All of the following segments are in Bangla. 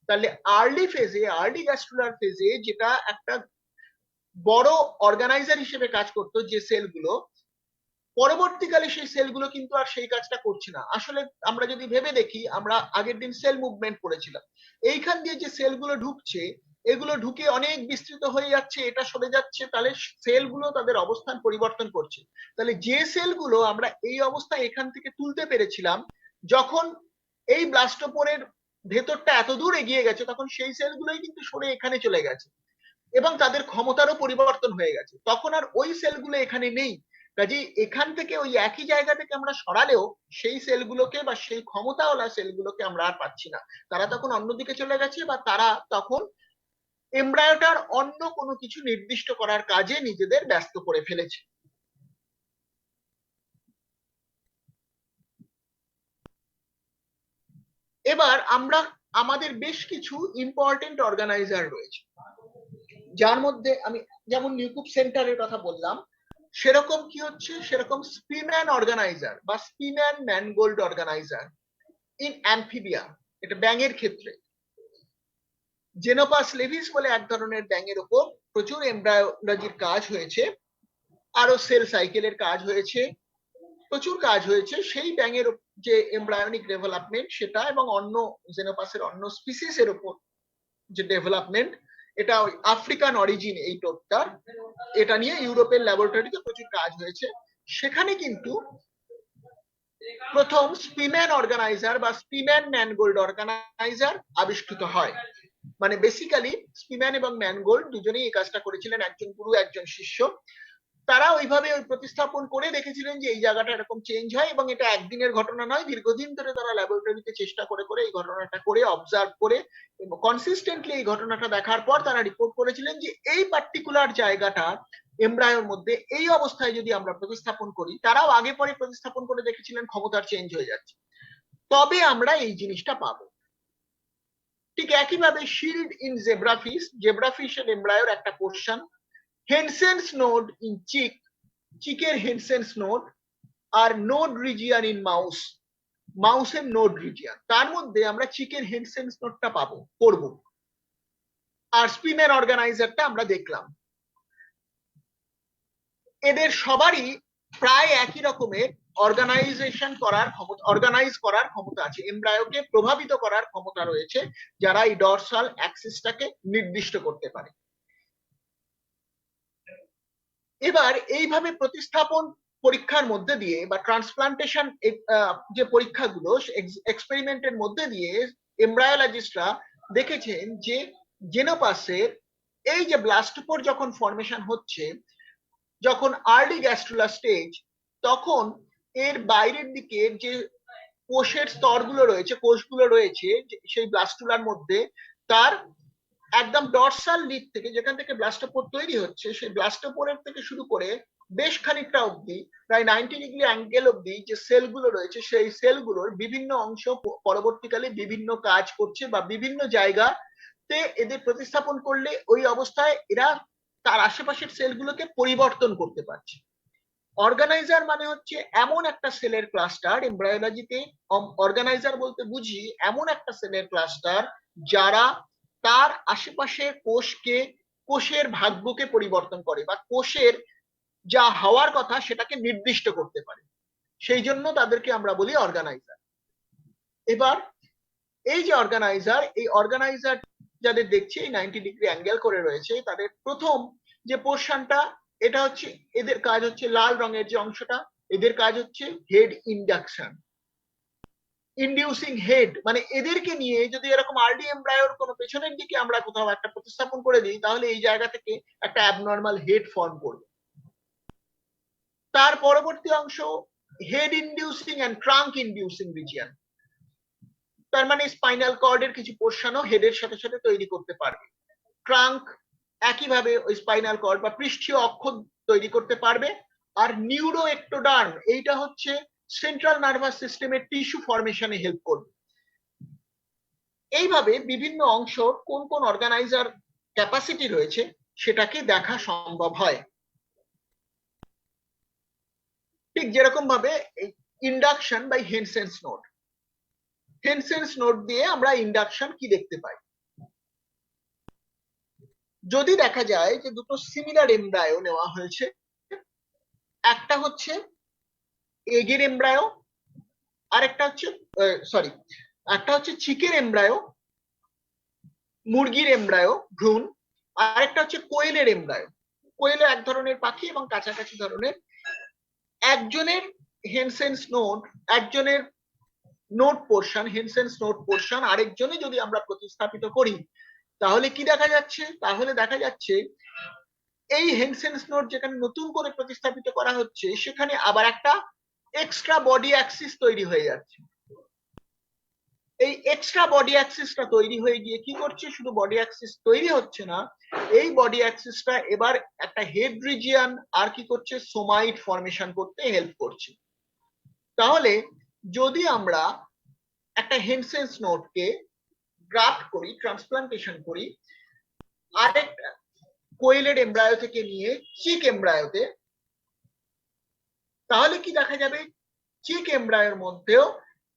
তাহলে আর্লি গ্যাস্ট্রুলার ফেজে যেটা একটা বড় অর্গানাইজার হিসেবে কাজ করতো যে সেলগুলো, পরবর্তীকালে সেই সেলগুলো কিন্তু আর সেই কাজটা করছে না। আসলে আমরা যদি ভেবে দেখি, আমরা আগের দিন সেল মুভমেন্ট পড়েছিলাম, এইখান দিয়ে যে সেলগুলো ঢুকছে, এগুলো ঢুকে অনেক বিস্তৃত হয়ে যাচ্ছে, এটা সরে যাচ্ছে, তাহলে সেলগুলো তাদের অবস্থান পরিবর্তন করছে। তাহলে যে সেলগুলো আমরা এই অবস্থায় এখান থেকে তুলতে পেরেছিলাম, যখন এই ব্লাস্টোপোরের ভেতরটা এত দূর এগিয়ে গেছে, তখন সেই সেলগুলোই কিন্তু সরে এখানে চলে গেছে এবং তাদের ক্ষমতারও পরিবর্তন হয়ে গেছে। তখন আর ওই সেলগুলো এখানে নেই। কাজেই এখান থেকে ওই একই জায়গা থেকে আমরা সরালেও সেই সেলগুলোকে বা সেই ক্ষমতাওয়ালা সেলগুলোকে আমরা আর পাচ্ছি না। তারা তখন অন্যদিকে চলে গেছে, বা তারা তখন এমব্রায়োটার অন্য কোনো কিছু নির্দিষ্ট করার কাজে নিজেদের ব্যস্ত করে ফেলেছে। এবার আমরা আমাদের বেশ কিছু ইম্পর্টেন্ট অর্গানাইজার রয়েছে, যার মধ্যে আমি যেমন নিউকুপ সেন্টারের কথা বললাম, সেরকম কি হচ্ছে, সেরকম স্পিম্যান অর্গানাইজার বা স্পিম্যান ম্যানগোল্ড অর্গানাইজার ইন অ্যামফিবিয়া, এটা ব্যাঙের ক্ষেত্রে। জেনোপাস লেভিস বলে এক ধরনের ব্যাঙের উপর প্রচুর এমব্রায়োলজির কাজ হয়েছে, আরো সেল সাইকেলের কাজ হয়েছে, প্রচুর কাজ হয়েছে। সেই ব্যাঙের যে এমব্রায়োনিক ডেভেলপমেন্ট সেটা এবং অন্য জেনোপাসের অন্য স্পিসিসের উপর যে ডেভেলপমেন্ট, এটা ওই আফ্রিকান অরিজিন এই টোপটার, এটা নিয়ে ইউরোপের ল্যাবরেটরিতে প্রচুর কাজ হয়েছে। সেখানে কিন্তু প্রথম স্পিম্যান অর্গানাইজার বা স্পিম্যান ম্যানগোল্ড অর্গানাইজার আবিষ্কৃত হয়। মানে বেসিক্যালি স্পিম্যান এবং ম্যানগোল্ড দুজনেই এই কাজটা করেছিলেন, একজন গুরু একজন শিষ্য। তারা ওইভাবে ওই প্রতিস্থাপন করে দেখেছিলেন যে এই জায়গাটা এরকম চেঞ্জ হয়, এবং এটা একদিনের ঘটনা নয়, দীর্ঘদিন ধরে তারা ল্যাবরেটরিতে চেষ্টা করে করে এই ঘটনাটা করে অবজার্ভ করে এবং কনসিস্টেন্টলি এই ঘটনাটা দেখার পর তারা রিপোর্ট করেছিলেন যে এই পার্টিকুলার জায়গাটা এমব্রায়োর মধ্যে এই অবস্থায় যদি আমরা প্রতিস্থাপন করি, তারাও আগে পরে প্রতিস্থাপন করে দেখেছিলেন ক্ষমতার চেঞ্জ হয়ে যাচ্ছে, তবে আমরা এই জিনিসটা পাবো। ঠিক একইভাবে শিল্ড ইন জেব্রাফিশ, জেব্রাফিশের এমব্রায়োর একটা portion, Hensen's node in chick, চিকের হেনসেন্স নোড, আর নোড রিজিয়ান ইন মাউস, মাউসের নোড রিজিয়ান, তার মধ্যে আমরা চিকের হেনসেন্স নোডটা পাবো করব। আর স্পিনার অর্গানাইজারটা আমরা দেখলাম। এদের সবারই প্রায় একই রকমের অর্গানাইজেশন করার ক্ষমতা, অর্গানাইজ করার ক্ষমতা আছে, এমব্রায়োকে প্রভাবিত করার ক্ষমতা রয়েছে, যারা এই ডরসাল অ্যাক্সিসটাকে নির্দিষ্ট করতে পারে। এবার এইভাবে প্রতিস্থাপন পরীক্ষার মধ্যে দিয়ে বা ট্রান্সপ্লান্টেশন যে পরীক্ষাগুলো এক্সপেরিমেন্টের মধ্যে দিয়ে এমব্রায়োলজিস্টরা দেখেছেন যে জেনোপাসের এই যে ব্লাস্টোপোর যখন ফর্মেশন হচ্ছে, যখন আর্লি গ্যাস্ট্রুলার স্টেজ, তখন এর বাইরের দিকে যে কোষের স্তরগুলো রয়েছে, কোষগুলো রয়েছে সেই ব্লাস্টুলার মধ্যে, তার একদম ডরসাল লিড থেকে যেখান থেকে ব্লাস্টোপোর তৈরি হচ্ছে, সেই ব্লাস্টোপোরের থেকে শুরু করে বেশ খানিকটা অবধি, প্রায় 90 ডিগ্রি অ্যাঙ্গেল অবধি যে সেলগুলো রয়েছে, সেই সেলগুলোর বিভিন্ন অংশ পরবর্তীকালে বিভিন্ন কাজ করছে বা বিভিন্ন জায়গাতে এদের প্রতিস্থাপন করলে ওই অবস্থায় এরা তার আশেপাশের সেলগুলোকে পরিবর্তন করতে পারছে। অর্গানাইজার মানে হচ্ছে এমন একটা সেলের ক্লাস্টার, এমব্রায়োলজিতে অর্গানাইজার বলতে বুঝি এমন একটা সেলের ক্লাস্টার যারা তার আশেপাশে কোষকে, কোষের ভাগ্যকে পরিবর্তন করে বা কোষের যা হওয়ার কথা সেটাকে নির্দিষ্ট করতে পারে, সেই জন্য তাদেরকে আমরা বলি অর্গানাইজার। এবার এই যে অর্গানাইজার, এই অর্গানাইজার যাদের দেখছি এই 90 ডিগ্রি অ্যাঙ্গেল করে রয়েছে, তাদের প্রথম যে পোর্শনটা, এটা হচ্ছে এদের কাজ হচ্ছে লাল রঙের যে অংশটা, এদের কাজ হচ্ছে হেড ইন্ডাকশন, ইন্ডিউসিং হেড, মানে এদেরকে নিয়ে যদি এরকম আর্লি এমব্রায়োর কোনো পেছনের দিকে আমরা কোথাও একটা প্রতিস্থাপন করে দিই, তাহলে এই জায়গা থেকে একটা অ্যাবনর্মাল হেড ফর্ম করবে। তার পরবর্তী অংশ head inducing and trunk inducing region, তার মানে স্পাইনাল কর্ডের কিছু পোর্শনও হেডের সাথে সাথে তৈরি করতে পারবে। ট্রাঙ্ক একইভাবে ওই স্পাইনাল কর্ড বা পৃষ্ঠীয় অক্ষ তৈরি করতে পারবে। আর নিউরো একটোডার্ম, এইটা হচ্ছে সেন্ট্রাল নার্ভাস সিস্টেমের টিস্যু ফরমেশনে হেল্প করবে। এইভাবে বিভিন্ন অংশ কোন কোন অর্গানাইজার ক্যাপাসিটি রয়েছে সেটাকে দেখা সম্ভব হয়। ঠিক যেরকম ভাবে ইন্ডাকশন বাই হেনসেন্স নোড, হেনসেন্স নোড দিয়ে আমরা ইন্ডাকশন কি দেখতে পাই, যদি দেখা যায় যে দুটো সিমিলার এমব্রায়ো নেওয়া হয়েছে, একটা হচ্ছে এগের এমব্রায়ো, আর একটা হচ্ছে সরি একটা হচ্ছে চিকের এমব্রায়ো, মুরগির এমব্রায়ো ভ্রূণ, আর একটা হচ্ছে কোয়েলের এমব্রায়ো। কোয়েল এক ধরনের পাখি এবং কাছাকাছি ধরনের। একজনের হেনসেন্স নোড, একজনের নোট পোর্শন, হেনসেন্স নোট পোর্শন আরেকজনে যদি আমরা প্রতিস্থাপিত করি, তাহলে কি দেখা যাচ্ছে? তাহলে দেখা যাচ্ছে এই হেনসেন্স নোট যেখানে নতুন করে প্রতিস্থাপিত করা হচ্ছে, সেখানে আবার একটা এক্সট্রা বডি অ্যাক্সিস তৈরি হয়ে যাচ্ছে। এই এক্সট্রা বডি অ্যাক্সিসটা তৈরি হয়ে গিয়ে কি করছে? শুধু বডি অ্যাক্সিস তৈরি হচ্ছে না, এই বডি অ্যাক্সিসটা এবার একটা হেড রিজিয়ন আর কি করছে? সোমাইট ফর্মেশন করতে হেল্প করছে। তাহলে যদি আমরা একটা হেনসেন্স নোটকে গ্রাফট করি, ট্রান্সপ্লান্টেশন করি আরেকটা কোয়েলের এমব্রায়ো থেকে নিয়ে চিক এমব্রায়োতে, তাহলে কি দেখা যাবে? চিক এমব্রায়োর মধ্যেও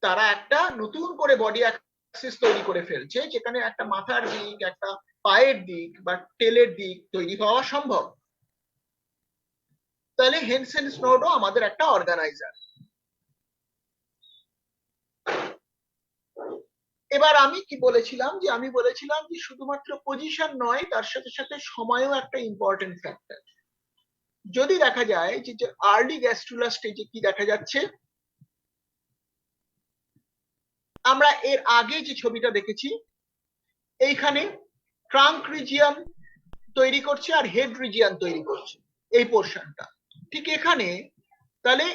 তারা একটা নতুন করে বডি অ্যাক্সিস তৈরি করে ফেলছে, যেখানে একটা মাথার দিক, একটা পায়ের দিক বা টেলের দিক তৈরি হওয়া সম্ভব। তাহলে হেনসেন্স নোডও আমাদের একটা অর্গানাইজার। এবার আমি কি বলেছিলাম? যে আমি বলেছিলাম যে শুধুমাত্র পজিশন নয়, তার সাথে সাথে সময়ও একটা ইম্পর্টেন্ট ফ্যাক্টর। যদি দেখা যায় যে আর্লি গ্যাস্ট্রুলার স্টেজে কি দেখা যাচ্ছে, আমরা এর আগে যে ছবিটা দেখেছি, এইখানে ট্রাঙ্ক রিজিয়ন তৈরি করছে আর হেড রিজিয়ন তৈরি করছে এই পোর্শনটা। ঠিক এখানে তাহলে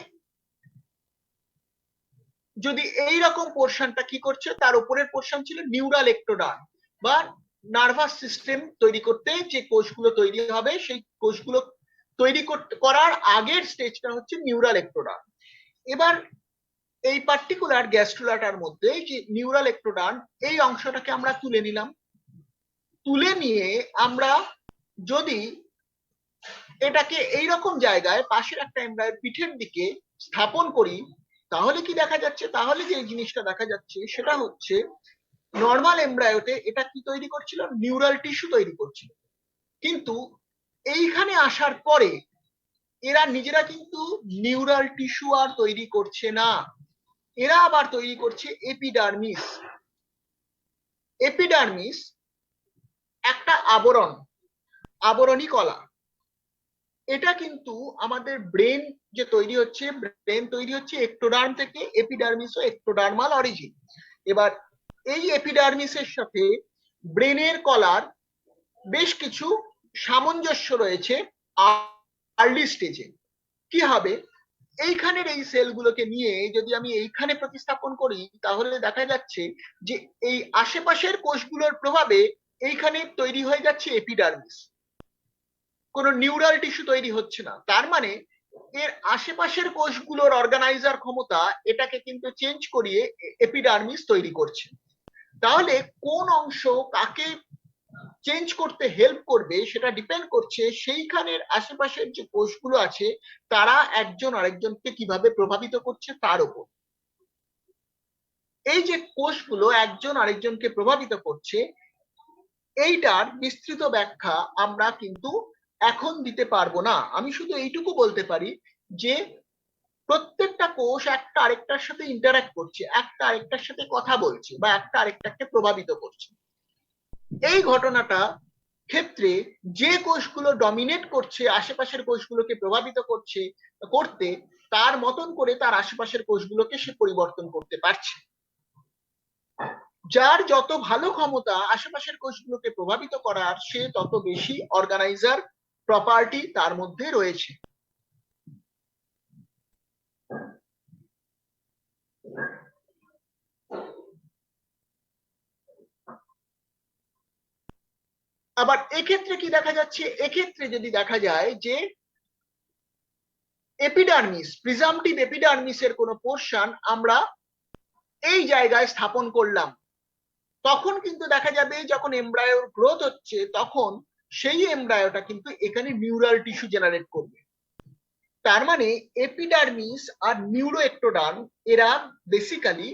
যদি এই রকম পোর্শনটা কি করছে, তার উপরের পোর্শন ছিল নিউরাল একটোডার্ম বা নার্ভাস সিস্টেম তৈরি করতে যে কোষগুলো তৈরি হবে, সেই কোষগুলো তৈরি করার আগের স্টেজটা হচ্ছে নিউরাল একটোডার্ম। এবার এই পার্টিকুলার গ্যাস্ট্রুলাটার মধ্যে যে নিউরাল একটোডার্ম, এই অংশটাকে আমরা তুলে নিলাম। তুলে নিয়ে আমরা যদি এটাকে এইরকম জায়গায় পাশের একটা এমব্রায়োর পিঠের দিকে স্থাপন করি, তাহলে কি দেখা যাচ্ছে? তাহলে যে জিনিসটা দেখা যাচ্ছে সেটা হচ্ছে নর্মাল এমব্রায়োতে এটা কি তৈরি করছিল? নিউরাল টিস্যু তৈরি করছিল। কিন্তু এইখানে আসার পরে এরা নিজেরা কিন্তু নিউরাল টিস্যু আর তৈরি করছে না, এরা আবার তৈরি করছে এপিডার্মিস। এপিডার্মিস একটা আবরণ, আবরণী কলা। এটা কিন্তু আমাদের ব্রেন যে তৈরি হচ্ছে, ব্রেন তৈরি হচ্ছে একটোডার্ম থেকে, এপিডার্মিস ও একটোডার্মাল অরিজিন। এবার এই এপিডার্মিসের সাথে ব্রেনের কলার বেশ কিছু সামঞ্জস্য রয়েছে আর্লি স্টেজে। কি হবে? এইখানের এই সেলগুলোকে নিয়ে যদি আমি এইখানে প্রতিস্থাপন করি, তাহলে দেখা যাচ্ছে যে এই আশেপাশের কোষগুলোর প্রভাবে এইখানে তৈরি হয়ে যাচ্ছে এপিডার্মিস, কোনো নিউরাল টিস্যু তৈরি হচ্ছে না। তার মানে এর আশেপাশের কোষগুলোর অর্গানাইজার ক্ষমতা এটাকে কিন্তু চেঞ্জ করিয়ে এপিডার্মিস তৈরি করছে। তাহলে কোন অংশ কাকে চেঞ্জ করতে হেল্প করবে সেটা ডিপেন্ড করছে সেইখানের আশেপাশের যে কোষগুলো আছে তারা একজন আরেকজনকে কিভাবে প্রভাবিত করছে তার উপর। এই যে কোষগুলো একজন আরেকজনকে প্রভাবিত করছে, এইটার বিস্তৃত ব্যাখ্যা আমরা কিন্তু এখন দিতে পারবো না। আমি শুধু এইটুকু বলতে পারি যে প্রত্যেকটা কোষ একটা আরেকটার সাথে ইন্টারঅ্যাক্ট করছে, একটা আরেকটার সাথে কথা বলছে বা একটা আরেকটাকে প্রভাবিত করছে। এই ঘটনাটা ক্ষেত্রে যে কোষগুলো ডমিনেট করছে আশেপাশের কোষগুলোকে প্রভাবিত করতে, তার মতন করে তার আশেপাশের কোষগুলোকে সে পরিবর্তন করতে পারছে। যার যত ভালো ক্ষমতা আশেপাশের কোষগুলোকে প্রভাবিত করার, সে তত বেশি অর্গানাইজার প্রপার্টি তার মধ্যে রয়েছে। আবার এক্ষেত্রে কি দেখা যাচ্ছে? এক্ষেত্রে যদি দেখা যায় যে এপিডার্মিস, প্রিজাম্পটিভ এপিডার্মিসের কোনো পোর্শন আমরা এই জায়গায় স্থাপন করলাম, তখন কিন্তু দেখা যাবে যখন এমব্রায়োর গ্রোথ হচ্ছে, তখন সেই এমব্রায়োটা কিন্তু এখানে নিউরাল টিস্যু জেনারেট করবে। তার মানে এপিডার্মিস আর নিউরোএক্টোডার্ম এরা বেসিক্যালি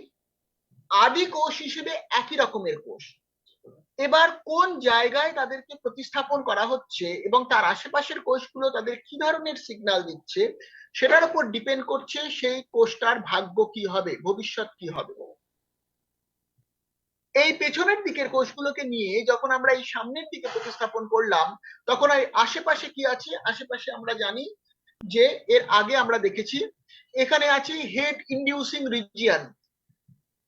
আদি কোষ হিসেবে একই রকমের কোষ। এবার কোন জায়গায় তাদেরকে প্রতিস্থাপন করা হচ্ছে এবং তার আশেপাশের কোষগুলো তাদের কি ধরনের সিগন্যাল দিচ্ছে সেটার উপর ডিপেন্ড করছে সেই কোষটার ভাগ্য কি হবে, ভবিষ্যৎ কি হবে। এই পেছনের দিকের কোষগুলোকে নিয়ে যখন আমরা এই সামনের দিকে প্রতিস্থাপন করলাম, তখন এই আশেপাশে কি আছে, আশেপাশে আমরা জানি যে এর আগে আমরা দেখেছি এখানে আছে হেড ইনডিউসিং রিজিয়ন,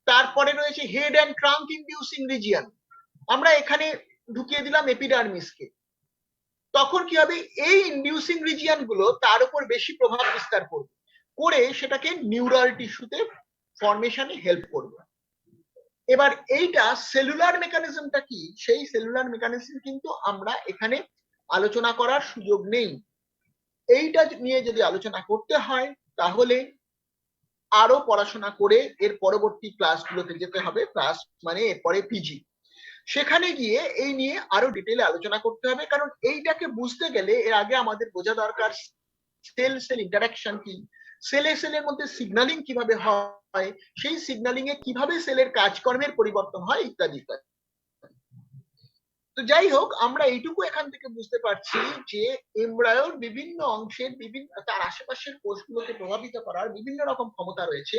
তারপরে রয়েছে head and trunk inducing region, আমরা এখানে ঢুকিয়ে দিলাম এপিডার্মিসকে। তখন কি হবে, এই ইনডিউসিং রিজিয়ন গুলো তার উপর বেশি প্রভাব বিস্তার করবে, করে সেটাকে নিউরাল টিস্যুতে ফর্মেশনে হেল্প করবে। এবার এইটা সেলুলার মেকানিজমটা কি, সেই সেলুলার মেকানিজম কিন্তু আমরা এখানে আলোচনা করার সুযোগ নেই। এইটা নিয়ে যদি আলোচনা করতে হয় তাহলে আরো পড়াশোনা করে এর পরবর্তী ক্লাসগুলোতে যেতে হবে, ক্লাস মানে এরপরে পিজি, সেখানে গিয়ে এই নিয়ে আরো ডিটেইলে আলোচনা করতে হবে। কারণ এইটাকে বুঝতে গেলে এর আগে আমাদের বোঝা দরকার সেল সেল ইন্টারাকশন কি, সেলে সেলের মধ্যে সিগন্যালিং কিভাবে হয়, সেই সিগন্যালিং এ কিভাবে সেলের কাজকর্মের পরিবর্তন হয় ইত্যাদি ইত্যাদি। তো যাই হোক, আমরা এইটুকু এখান থেকে বুঝতে পারছি যে এমব্রায়োর বিভিন্ন অংশের বিভিন্ন তার আশেপাশের কোষগুলোকে প্রভাবিত করার বিভিন্ন রকম ক্ষমতা রয়েছে,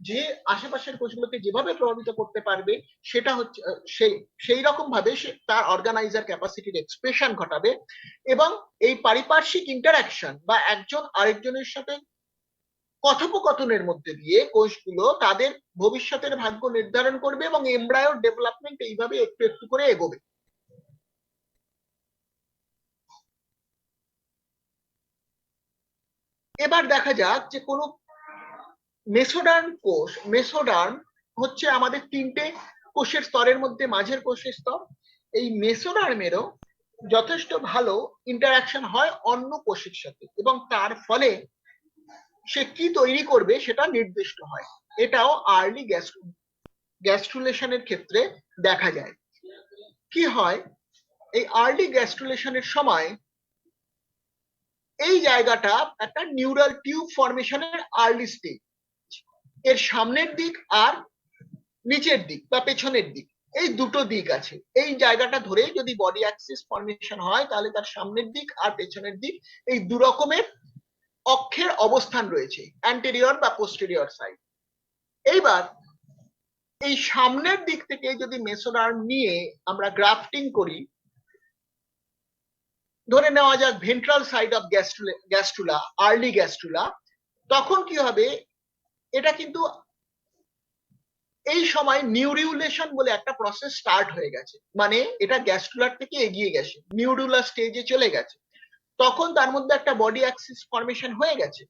যে আশেপাশের কোষগুলোকে যেভাবে প্রভাবিত করতে পারবে সেটা হচ্ছে সেই রকম ভাবে সে তার অর্গানাইজার ক্যাপাসিটির এক্সপ্রেশন ঘটাবে, এবং এই পারিপার্শ্বিক ইন্টারাকশন বা একজন আরেকজনের সাথে কথোপকথনের মধ্যে দিয়ে কোষগুলো তাদের ভবিষ্যতের ভাগ্য নির্ধারণ করবে এবং এমব্রায়োর ডেভেলপমেন্ট এইভাবে একটু একটু করে এগোবে। এবার দেখা যাক যে কোনো মেসোডার্ম কোষ, মেসোডার্ম হচ্ছে আমাদের তিনটে কোষের স্তরের মধ্যে মাঝের কোষের স্তর। এই মেসোডার্মেরও যথেষ্ট ভালো ইন্টারাকশন হয় অন্য কোষের সাথে এবং তার ফলে সে কি তৈরি করবে সেটা নির্দিষ্ট হয়। এটাও আর্লি গ্যাস্ট্রুলেশনের ক্ষেত্রে দেখা যায়। কি হয়, এই আর্লি গ্যাস্ট্রুলেশনের সময় এই জায়গাটা একটা নিউরাল টিউব ফর্মেশনের আর্লি স্টেজ, এর সামনের দিক আর নিচের দিক বা পেছনের দিক এই দুটো দিক আছে। এই জায়গাটা ধরে যদি বডি অ্যাক্সিস ফর্মেশন হয় তাহলে তার সামনের দিক আর পেছনের দিক এই দু রকমের অক্ষের অবস্থান রয়েছে, অ্যান্টেরিয়র বা পোস্টেরিয়র সাইড। এইবার এই সামনের দিক থেকে যদি মেসোডার্ম নিয়ে আমরা গ্রাফটিং করি, ধরে নেওয়া যাক ventral side of gastrula, early gastrula, তখন কি হবে, এটা কিন্তু এই সময় নিউরিউলেশন বলে একটা প্রসেস স্টার্ট হয়ে গেছে, মানে এটা গ্যাস্ট্রুলার থেকে এগিয়ে গেছে, নিউরুলার স্টেজে চলে গেছে। তখন তার মধ্যে একটা বডি অ্যাক্সিস ফর্মেশন হয়ে গেছে।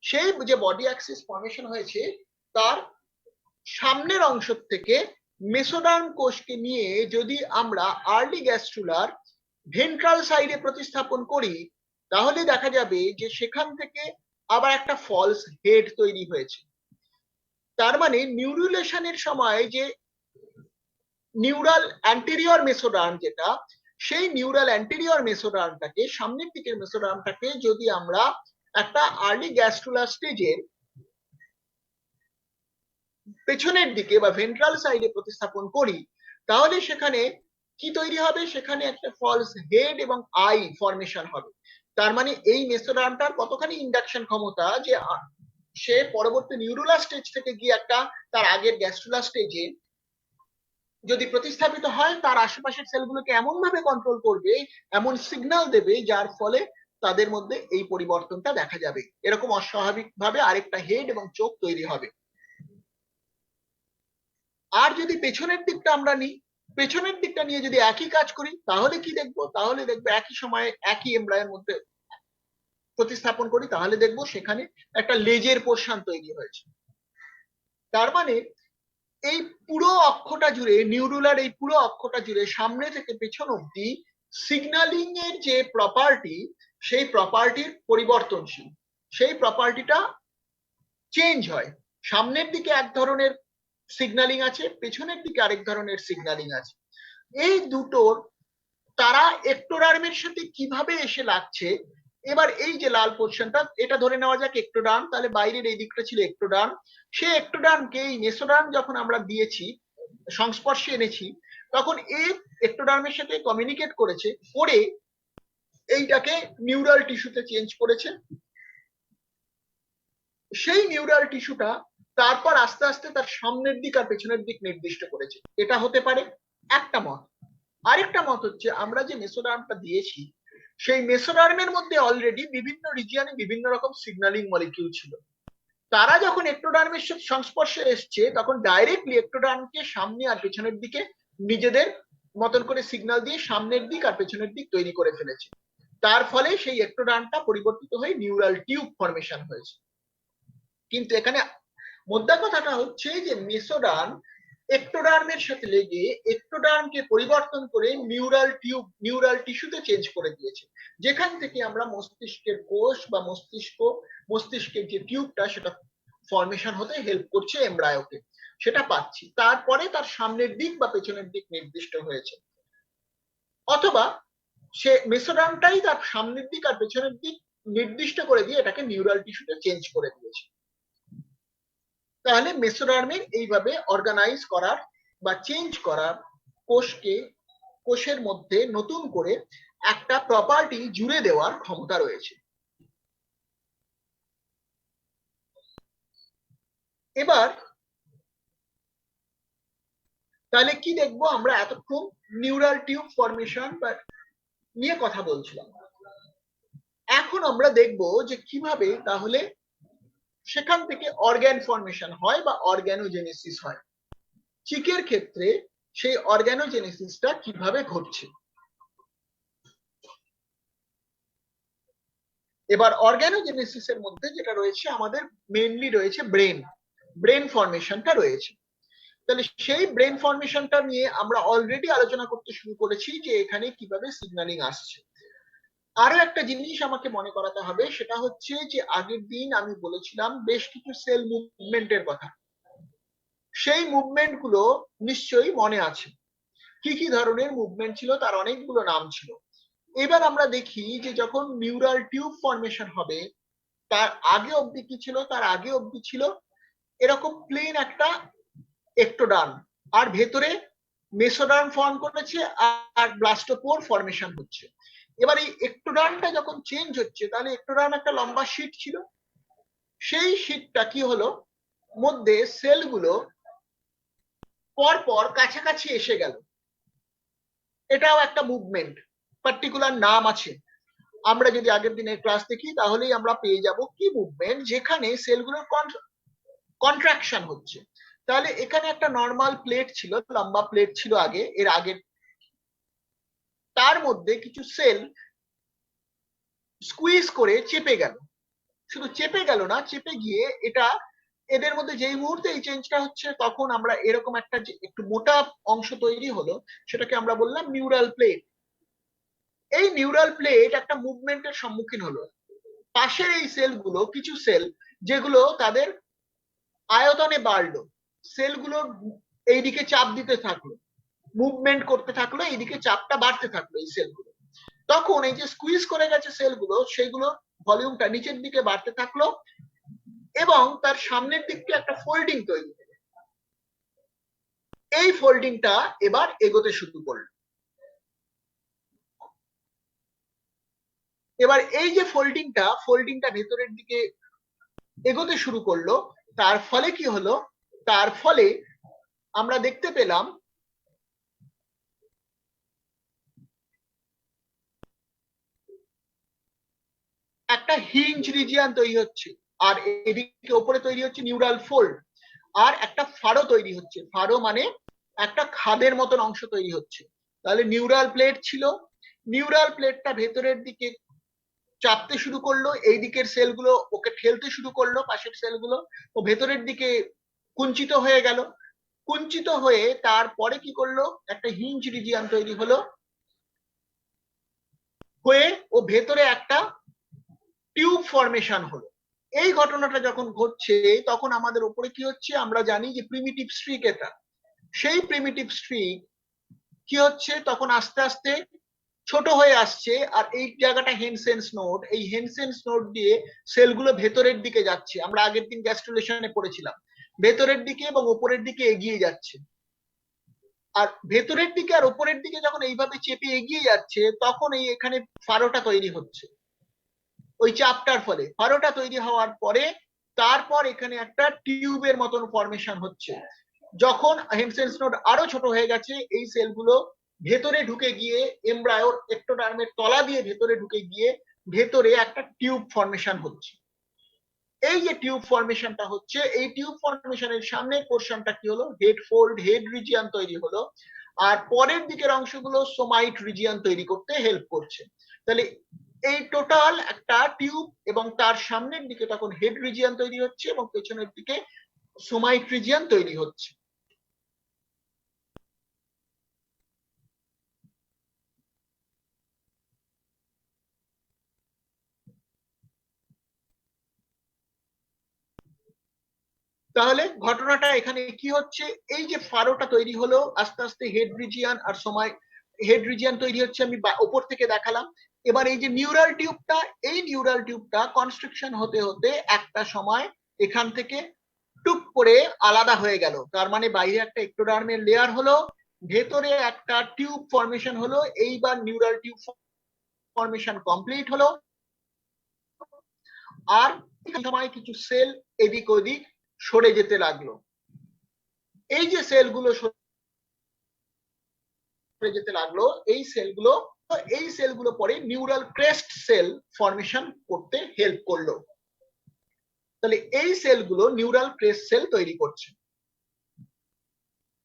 সেই যে বডি অ্যাক্সিস ফর্মেশন হয়েছে তার সামনের অংশ থেকে মেসোডার্ম কোষকে নিয়ে যদি আমরা আর্লি গ্যাস্ট্রুলার ভেন্ট্রাল সাইডে প্রতিস্থাপন করি, তাহলে দেখা যাবে যে সেখান থেকে আবার একটা ফলস হেড তৈরি হয়েছে। তার মানে নিউরুলেশনের সময় যে নিউরাল অ্যান্টেরিয়র মেসোডার্ম যেটা, সেই নিউরাল অ্যান্টেরিয়র মেসোডার্মটাকে, সামনের দিকের মেসোডার্মটাকে যদি আমরা একটা আর্লি গ্যাস্ট্রুলার স্টেজের পেছনের দিকে বা ভেন্ট্রাল সাইডে প্রতিস্থাপন করি, তাহলে সেখানে কি তৈরি হবে, সেখানে একটা ফলস হেড এবং আই ফর্মেশন হবে। তার মানে এই মেসোডার্মটার কতখানি ইন্ডাকশন ক্ষমতা যে সে পরবর্তী নিউরুলার স্টেজ থেকে গিয়ে একটা তার আগের গ্যাস্ট্রুলার স্টেজে যদি প্রতিস্থাপিত হয়, তার আশেপাশের সেলগুলোকে এমন ভাবে কন্ট্রোল করবে, এমন সিগন্যাল দেবে যার ফলে তাদের মধ্যে এই পরিবর্তনটা দেখা যাবে। এরকম অস্বাভাবিক ভাবে আরেকটা হেড এবং চোখ তৈরি হবে। আর যদি পেছনের দিকটা আমরা নিই, পেছনের দিকটা নিয়ে যদি একই কাজ করি তাহলে কি দেখবো, তাহলে দেখবো একই সময়ে একই এমব্রায়োর মধ্যে প্রতিস্থাপন করি, তাহলে দেখবো সেখানে একটা লেজের পোর্শন তৈরি হয়েছে। তার মানে এই পুরো অক্ষটা জুড়ে, নিউরুলার এই পুরো অক্ষটা জুড়ে সামনে থেকে পেছন অব্দি সিগন্যালিং এর যে প্রপার্টি, সেই প্রপার্টির পরিবর্তনশীল, সেই প্রপার্টিটা চেঞ্জ হয়। সামনের দিকে এক ধরনের সিগন্যালিং আছে, পেছনের দিকে আরেক ধরনের সিগন্যালিং আছে। এই দুটোর তারা একটোডার্মের সাথে কিভাবে এসে লাগছে, এবার এই যে লাল পোর্শনটা, এটা ধরে নেওয়া যাক একটোডার্ম, তাহলে বাইরের এই দিকটা ছিল একটোডার্ম। সেই একটোডার্মকে এই মেসোডার্ম যখন আমরা দিয়েছি, সংস্পর্শে এনেছি, তখন এই এক্টোডার্মের সাথে কমিউনিকেট করেছে, করে এইটাকে নিউরাল টিস্যুতে চেঞ্জ করেছে। সেই নিউরাল টিস্যুটা তারপর আস্তে আস্তে তার সামনের দিক আর পেছনের দিক নির্দিষ্ট করেছে। এটা হতে পারে একটা মত। আরেকটা মত হচ্ছে আমরা যে মেসোডার্মটা দিয়েছি সেই মেসোডার্মের মধ্যে অলরেডি বিভিন্ন রিজিয়নে বিভিন্ন রকম সিগন্যালিং মলিকিউল ছিল। তারা যখন এক্টোডার্মের সাথে সংস্পর্শে এসছে তখন ডাইরেক্টলি এক্টোডার্মকে সামনে আর পেছনের দিকে নিজেদের মতন করে সিগন্যাল দিয়ে সামনের দিক আর পেছনের দিক তৈরি করে ফেলেছে। তার ফলে সেই এক্টোডার্মটা পরিবর্তিত হয়ে নিউরাল টিউব ফরমেশন হয়েছে। কিন্তু এখানে মোদ্দা কথাটা হচ্ছে যে মেসোডার্ম এক্টোডার্মের সাথে লেগে এক্টোডার্মকে পরিবর্তন করে নিউরাল টিউব, নিউরাল টিস্যুতে চেঞ্জ করে দিয়েছে, যেখান থেকে আমরা মস্তিষ্কের কোষ বা মস্তিষ্কের যে টিউবটা সেটা ফরমেশন হতে হেল্প করছে এমব্রায়োকে, সেটা পাচ্ছি। তারপরে তার সামনের দিক বা পেছনের দিক নির্দিষ্ট হয়েছে, অথবা সে মেসোডার্মটাই তার সামনের দিক আর পেছনের দিক নির্দিষ্ট করে দিয়ে এটাকে নিউরাল টিস্যুতে চেঞ্জ করে দিয়েছে। তাহলে মেসোডার্মের এইভাবে অর্গানাইজ করার বা চেঞ্জ করার, কোষের মধ্যে নতুন করে একটা প্রপার্টি জুড়ে দেওয়ার ক্ষমতা রয়েছে। এবার তাহলে কি দেখবো আমরা? এতক্ষণ নিউরাল টিউব ফরমেশন নিয়ে কথা বলছিলাম। এখন আমরা দেখব যে কিভাবে তাহলে সেখান থেকে অর্গ্যান ফরমেশন হয় বা অর্গ্যানোজেনেসিস হয়। চিকের ক্ষেত্রে সেই অর্গ্যানোজেনেসিসটা কিভাবে ঘটছে। এবার অর্গ্যানোজেনেসিসের মধ্যে যেটা রয়েছে আমাদের মেইনলি রয়েছে ব্রেন ফরমেশনটা রয়েছে। তাহলে সেই ব্রেন ফরমেশনটা নিয়ে আমরা অলরেডি আলোচনা করতে শুরু করেছি যে এখানে কিভাবে সিগন্যালিং আসছে। আরো একটা জিনিস আমাকে মনে করাতে হবে, সেটা হচ্ছে যে আগের দিন আমি বলেছিলাম বেশ কিছু সেল মুভমেন্টের কথা। সেই মুভমেন্ট গুলো নিশ্চয়ই মনে আছে। কি কি ধরনের মুভমেন্ট ছিল তার অনেকগুলো নাম ছিল। এবার আমরা দেখি যে যখন নিউরাল টিউব ফরমেশন হবে তার আগে অবধি কি ছিল? তার আগে অবধি ছিল এরকম প্লেন একটা এক্টোডার্ম, আর ভেতরে মেসোডার্ম ফর্ম করেছে আর ব্লাস্টোপোর ফরমেশন হচ্ছে। এবার এই এক্টোডার্মটা যখন চেঞ্জ হচ্ছে তাহলে এক্টোডার্ম একটা লম্বা শীট ছিল, সেই শীটটা কি হলো, মধ্যে সেলগুলো পর পর কাছাকাছি এসে গেল। এটাও একটা মুভমেন্ট, পার্টিকুলার নাম আছে। আমরা যদি আগের দিনের ক্লাস দেখি তাহলেই আমরা পেয়ে যাব কি মুভমেন্ট, যেখানে সেলগুলোর কন্ট্রাকশন হচ্ছে। তাহলে এখানে একটা নর্মাল প্লেট ছিল, লম্বা প্লেট ছিল আগে, এর আগে তার মধ্যে কিছু সেল স্কুইজ করে চেপে গেল। শুধু চেপে গেল না, চেপে গিয়ে এটা এদের মধ্যে যেই মুহূর্তে এই চেঞ্জটা হচ্ছে তখন আমরা এরকম একটা একটু মোটা অংশ তৈরি হলো, সেটাকে আমরা বললাম নিউরাল প্লেট। এই নিউরাল প্লেট একটা মুভমেন্টের সম্মুখীন হলো। পাশের এই সেলগুলো, কিছু সেল যেগুলো তাদের আয়তনে বাড়লো, সেলগুলো এইদিকে চাপ দিতে থাকলো, মুভমেন্ট করতে থাকলো, এইদিকে চাপটা বাড়তে থাকলো এই সেলগুলো। তখন এই যে স্কুইজ করে গেছে সেলগুলো, সেগুলো ভলিউমটা নিচের দিকে বাড়তে থাকলো এবং তার সামনের দিকটা একটা ফোল্ডিং তৈরি হলো। এই ফোল্ডিংটা এবার এগোতে শুরু করলো। এবার এই যে ফোল্ডিংটা ভেতরের দিকে এগোতে শুরু করলো, তার ফলে কি হলো? তার ফলে আমরা দেখতে পেলাম একটা হিঞ্জ রিজিয়ন তৈরি হচ্ছে, আর এদিকে ওপরে তৈরি হচ্ছে নিউরাল ফোল্ড, আর একটা ফাড়ো তৈরি হচ্ছে। ফাড়ো মানে একটা খাদের মতন অংশ তৈরি হচ্ছে। তাহলে নিউরাল প্লেট ছিল, নিউরাল প্লেটটা ভেতরের দিকে চাপতে শুরু করলো, এই দিকের সেলগুলো ওকে ঠেলতে শুরু করলো, পাশের সেলগুলো ও ভেতরের দিকে কুঞ্চিত হয়ে গেল। কুঞ্চিত হয়ে তারপরে কি করলো? একটা হিঞ্জ রিজিয়ন তৈরি হলো, হয়ে ও ভেতরে একটা টিউব ফরমেশন হলো। এই ঘটনাটা যখন ঘটছে তখন আমাদের উপরে কি হচ্ছে? আমরা জানি যে প্রিমিটিভ স্ট্রিক এটা। সেই প্রিমিটিভ স্ট্রিক কি হচ্ছে? তখন আস্তে আস্তে ছোট হয়ে আসছে, আর এই জায়গাটা হেনসেন্স নোড, এই হেনসেন্স নোড দিয়ে সেলগুলো ভেতরের দিকে যাচ্ছে। আমরা আগের দিন গ্যাস্ট্রুলেশনে পড়েছিলাম, ভেতরের দিকে এবং উপরের দিকে এগিয়ে যাচ্ছে। আর ভেতরের দিকে আর উপরের দিকে যখন এইভাবে চেপে এগিয়ে যাচ্ছে, তখন এই এখানে ফাড়োটা তৈরি হচ্ছে। ওই চাপটার ফলে ফাড়োটা তৈরি হওয়ার পরে তারপর এখানে একটা টিউবের মতন ফরমেশন হচ্ছে। যখন হেমসেন্স নোড আরো ছোট হয়ে গেছে, এই সেলগুলো ভেতরে ঢুকে গিয়ে এমব্রায়োর একটোডার্মের তলা দিয়ে ভেতরে ঢুকে গিয়ে ভেতরে একটা টিউব ফরমেশন হচ্ছে। এই যে টিউব ফরমেশনটা হচ্ছে, এই টিউব ফরমেশনের সামনের পোর্শনটা কি হলো, হেড ফোল্ড, হেড রিজিয়ন তৈরি হলো। আর পরের দিকের অংশগুলো সোমাইট রিজিয়ন তৈরি করতে হেল্প করছে। তাহলে এই টোটাল একটা টিউব, এবং তার সামনের দিকে তখন হেড রিজিয়ন তৈরি হচ্ছে এবং পেছনের দিকে সোমাইট রিজিয়ন তৈরি হচ্ছে। তাহলে ঘটনাটা এখানে কি হচ্ছে, এই যে ফারোটা তৈরি হলো, আস্তে আস্তে হেড রিজিয়ন আর সময় হেড রিজিয়ন তৈরি হচ্ছে, আমি উপর থেকে দেখালাম। এবার এই যে নিউরাল টিউবটা, এই নিউরাল টিউবটা কনস্ট্রাকশন হতে হতে একটা সময় এখান থেকে টুক করে আলাদা হয়ে গেল। তার মানে বাইরে একটা একটোডার্মের লেয়ার হলো, ভেতরে একটা টিউব ফরমেশন হলো। এইবার নিউরাল টিউব ফরমেশন কমপ্লিট হলো। আর সময় কিছু সেল এদিক ওদিক সরে যেতে লাগলো। এই যে সেলগুলো সরে যেতে লাগলো, এই সেলগুলো পরে নিউরাল ক্রেস্ট সেল ফরমেশন করতে হেল্প করলো। তাহলে এই সেলগুলো নিউরাল ক্রেস্ট সেল তৈরি করছে।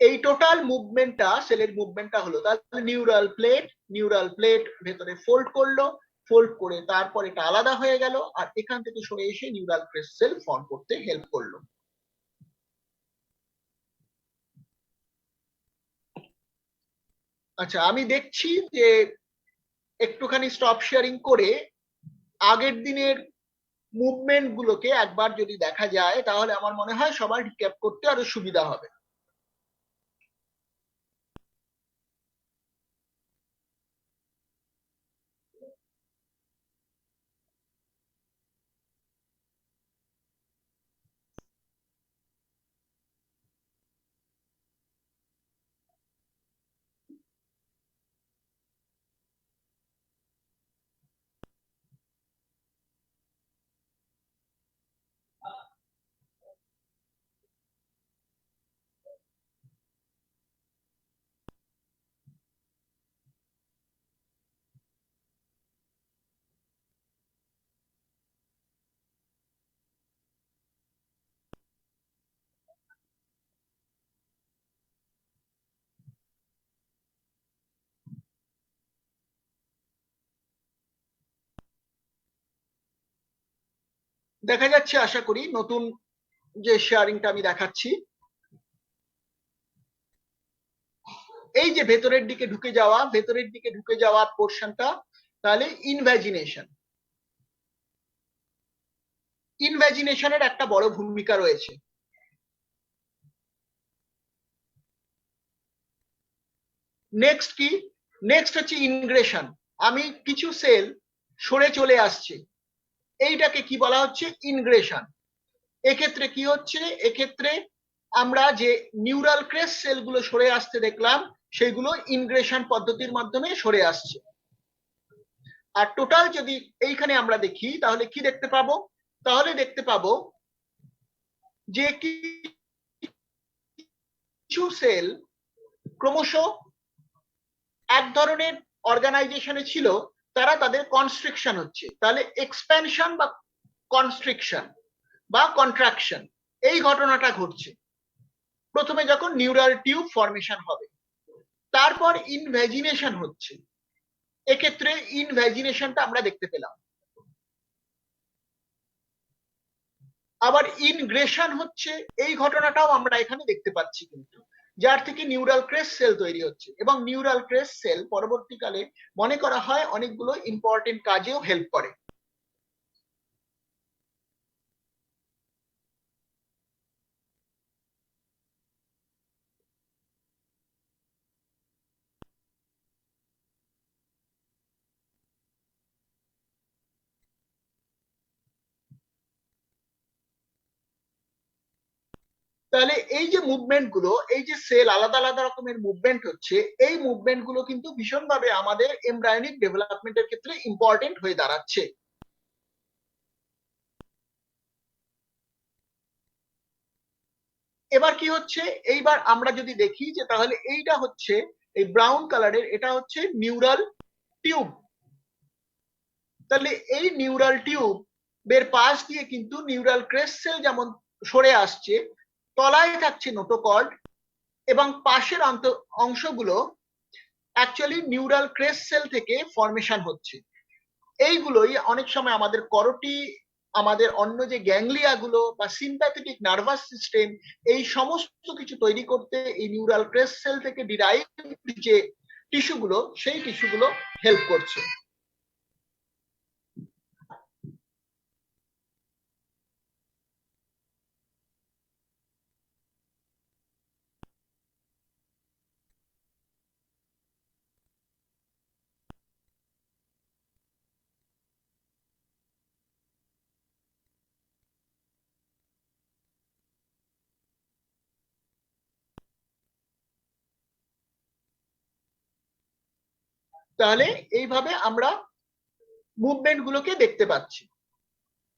এই টোটাল মুভমেন্টটা, সেলের মুভমেন্টটা হলো, তাহলে নিউরাল প্লেট ভেতরে ফোল্ড করলো, ফোল্ড করে তারপর এটা আলাদা হয়ে গেল, আর এখান থেকে সরে এসে নিউরাল ক্রেস্ট সেল ফর্ম করতে হেল্প করলো। আচ্ছা, আমি দেখছি যে একটুখানি স্টপ শেয়ারিং করে আগের দিনের মুভমেন্ট গুলোকে একবার যদি দেখা যায়, তাহলে আমার মনে হয় সবার রিক্যাপ করতে আরো সুবিধা হবে। দেখা যাচ্ছে আশা করি নতুন যে শেয়ারিংটা আমি দেখাচ্ছি, এই যে ভেতরের দিকে ঢুকে যাওয়া পোর্শনটা, তাহলে ইনভ্যাজিনেশনের একটা বড় ভূমিকা রয়েছে। নেক্সট কি, নেক্সট হচ্ছে ইনগ্রেশন। আমি কিছু সেল সরে চলে আসছে, এইটাকে কি বলা হচ্ছে, ইনগ্রেশন। এক্ষেত্রে কি হচ্ছে, এক্ষেত্রে আমরা যে নিউরাল ক্রেস্ট সেলগুলো সরে আসতে দেখলাম, সেগুলো ইনগ্রেশন পদ্ধতির মাধ্যমে সরে আসছে। আর টোটাল যদি এইখানে আমরা দেখি, তাহলে কি দেখতে পাবো, তাহলে দেখতে পাবো যে কিছু সেল ক্রমশ এক ধরনের অর্গানাইজেশনে ছিল, তারা তাদের কনস্ট্রিকশন হচ্ছে। তাহলে এক্সপ্যানশন বা কনস্ট্রিকশন বা কন্ট্রাকশন, এই ঘটনাটা ঘটছে প্রথমে যখন নিউরাল টিউব ফরমেশন হবে। তারপর ইনভ্যাজিনেশন হচ্ছে, এক্ষেত্রে ইনভ্যাজিনেশনটা আমরা দেখতে পেলাম। আবার ইনগ্রেশন হচ্ছে, এই ঘটনাটাও আমরা এখানে দেখতে পাচ্ছি কিন্তু, যার থেকে নিউরাল ক্রেস্ট সেল তৈরি হচ্ছে, এবং নিউরাল ক্রেস্ট সেল পরবর্তীকালে মনে করা হয় অনেকগুলো ইম্পর্টেন্ট কাজেও হেল্প করে। তাহলে এই যে মুভমেন্ট গুলো, এই যে সেল আলাদা আলাদা রকমের মুভমেন্ট হচ্ছে, এই মুভমেন্ট গুলো কিন্তু ভীষণভাবে আমাদের এমব্রায়োনিক ডেভেলপমেন্টের ক্ষেত্রে ইম্পর্টেন্ট হয়ে দাঁড়াচ্ছে। এবার কি হচ্ছে, এইবার আমরা যদি দেখি যে তাহলে এইটা হচ্ছে এই ব্রাউন কালারের, এটা হচ্ছে নিউরাল টিউব। তাহলে এই নিউরাল টিউব এর পাশ দিয়ে কিন্তু নিউরাল ক্রেস্ট সেল যেমন সরে আসছে, তলায় থাকছে নোটোকর্ড, এবং পাশের অংশগুলো অ্যাকচুয়ালি নিউরাল ক্রেস্ট সেল থেকে ফর্মেশন হচ্ছে। এইগুলোই অনেক সময় আমাদের করোটি, আমাদের অন্য যে গ্যাংলিয়া গুলো বা সিম্প্যাথেটিক নার্ভাস সিস্টেম, এই সমস্ত কিছু তৈরি করতে এই নিউরাল ক্রেস্ট সেল থেকে ডিরাইভ যে টিস্যুগুলো, সেই টিস্যুগুলো হেল্প করছে। তাহলে এইভাবে আমরা মুভমেন্ট গুলোকে দেখতে পাচ্ছি